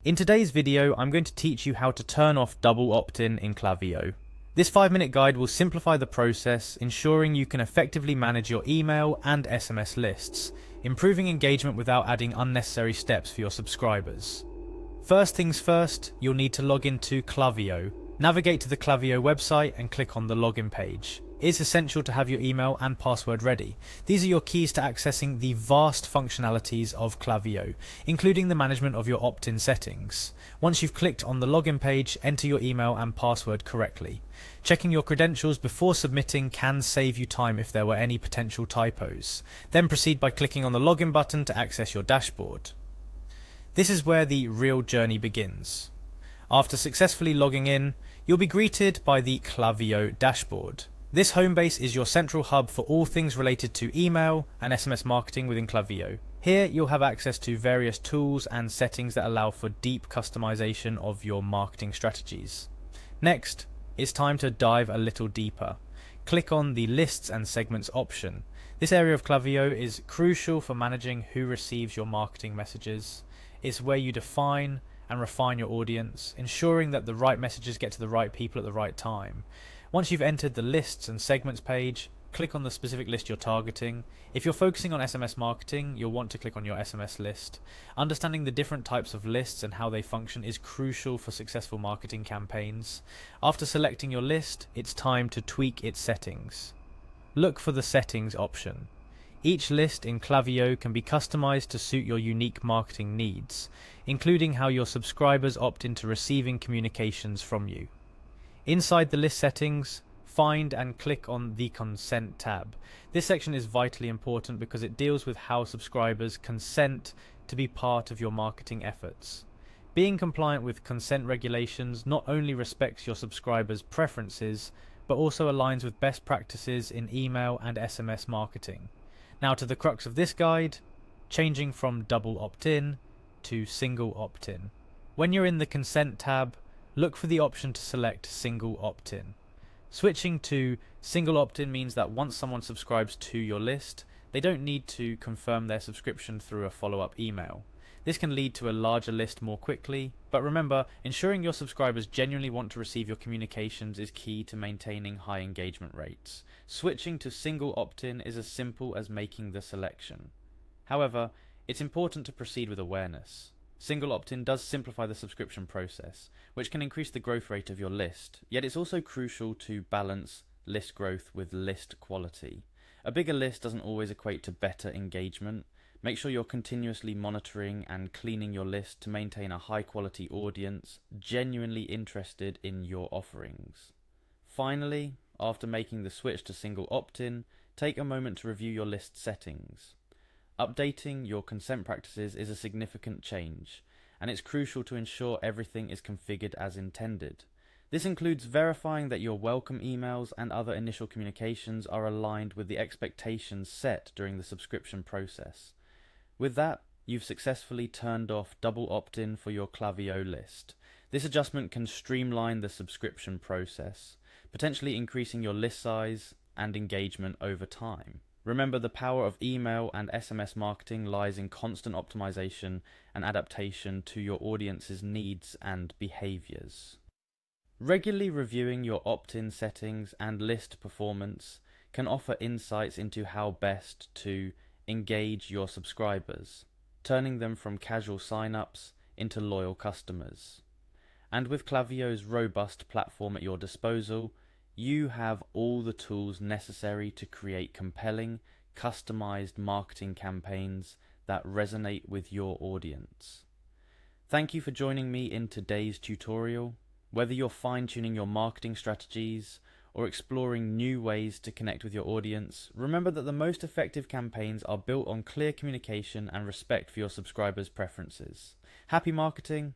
In today's video, I'm going to teach you how to turn off double opt-in in Klaviyo. This 5-minute guide will simplify the process, ensuring you can effectively manage your email and SMS lists, improving engagement without adding unnecessary steps for your subscribers. First things first, you'll need to log into Klaviyo. Navigate to the Klaviyo website and click on the login page. It's essential to have your email and password ready. These are your keys to accessing the vast functionalities of Klaviyo, including the management of your opt-in settings. Once you've clicked on the login page, enter your email and password correctly. Checking your credentials before submitting can save you time if there were any potential typos. Then proceed by clicking on the login button to access your dashboard. This is where the real journey begins. After successfully logging in, you'll be greeted by the Klaviyo dashboard. This home base is your central hub for all things related to email and SMS marketing within Klaviyo. Here you'll have access to various tools and settings that allow for deep customization of your marketing strategies. Next, it's time to dive a little deeper. Click on the Lists and Segments option. This area of Klaviyo is crucial for managing who receives your marketing messages. It's where you define and refine your audience, ensuring that the right messages get to the right people at the right time. Once you've entered the Lists and Segments page, click on the specific list you're targeting. If you're focusing on SMS marketing, you'll want to click on your SMS list. Understanding the different types of lists and how they function is crucial for successful marketing campaigns. After selecting your list, it's time to tweak its settings. Look for the Settings option. Each list in Klaviyo can be customized to suit your unique marketing needs, including how your subscribers opt into receiving communications from you. Inside the list settings, find and click on the Consent tab. This section is vitally important because it deals with how subscribers consent to be part of your marketing efforts. Being compliant with consent regulations not only respects your subscribers' preferences, but also aligns with best practices in email and SMS marketing. Now to the crux of this guide, changing from double opt-in to single opt-in. When you're in the Consent tab, look for the option to select Single Opt-in. Switching to Single Opt-in means that once someone subscribes to your list, they don't need to confirm their subscription through a follow-up email. This can lead to a larger list more quickly, but remember, ensuring your subscribers genuinely want to receive your communications is key to maintaining high engagement rates. Switching to Single Opt-in is as simple as making the selection. However, it's important to proceed with awareness. Single opt-in does simplify the subscription process, which can increase the growth rate of your list, yet it's also crucial to balance list growth with list quality. A bigger list doesn't always equate to better engagement. Make sure you're continuously monitoring and cleaning your list to maintain a high quality audience genuinely interested in your offerings. Finally, after making the switch to single opt-in, take a moment to review your list settings. Updating your consent practices is a significant change, and it's crucial to ensure everything is configured as intended. This includes verifying that your welcome emails and other initial communications are aligned with the expectations set during the subscription process. With that, you've successfully turned off double opt-in for your Klaviyo list. This adjustment can streamline the subscription process, potentially increasing your list size and engagement over time. Remember, the power of email and SMS marketing lies in constant optimization and adaptation to your audience's needs and behaviors. Regularly reviewing your opt-in settings and list performance can offer insights into how best to engage your subscribers, turning them from casual sign-ups into loyal customers. And with Klaviyo's robust platform at your disposal, you have all the tools necessary to create compelling, customized marketing campaigns that resonate with your audience. Thank you for joining me in today's tutorial. Whether you're fine-tuning your marketing strategies or exploring new ways to connect with your audience, remember that the most effective campaigns are built on clear communication and respect for your subscribers' preferences. Happy marketing,